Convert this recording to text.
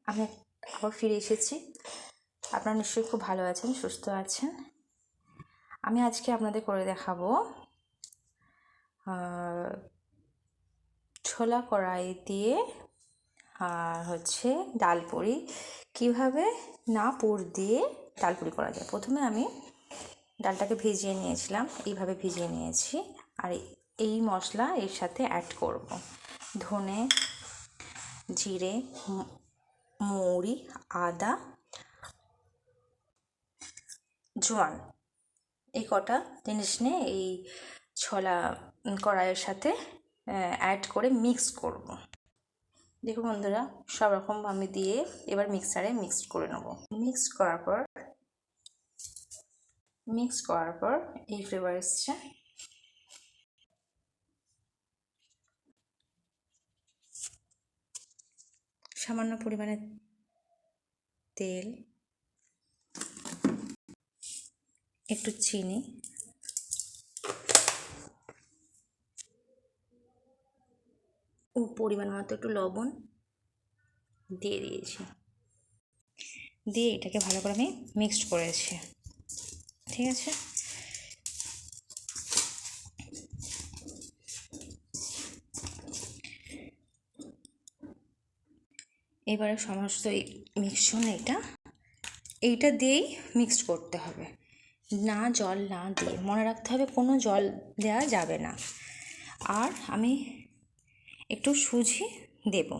আমি আবার ফিরে এসেছি। আপনারা নিশ্চয়ই খুব ভালো আছেন, সুস্থ আছেন। আমি আজকে আপনাদের করে দেখাবো ছোলা কড়াই দিয়ে আর ডাল পুরি কীভাবে না পুর দিয়ে ডাল পুরি করা যায়। প্রথমে আমি ডালটাকে ভিজিয়ে নিয়েছিলাম, এইভাবে ভিজিয়ে নিয়েছি। আর এই মশলা এর সাথে অ্যাড করব। ধনে, জিরে, মৌরি, আদা, জোয়ান, এই কটা জিনিস নিয়ে এই ছোলা কড়াইয়ের সাথে অ্যাড করে মিক্স করব। দেখুন বন্ধুরা, সব রকম আমি দিয়ে এবার মিক্সারে মিক্স করে নেব। মিক্স করার পর এই ফ্লেভার এসছে। সামান্য পরিমাণে তেল, একটু চিনি, ও পরিমাণ মতো একটু লবণ দিয়ে দিয়েছি। দিয়ে এটাকে ভালো করে আমি মিক্সড করেছি। ঠিক আছে, এবারে সমস্ত এই মিক্সচার এইটা দিয়েই মিক্সড করতে হবে, না জল না দিয়ে। মনে রাখতে হবে কোনো জল দেওয়া যাবে না। আর আমি একটু সুজি দেব,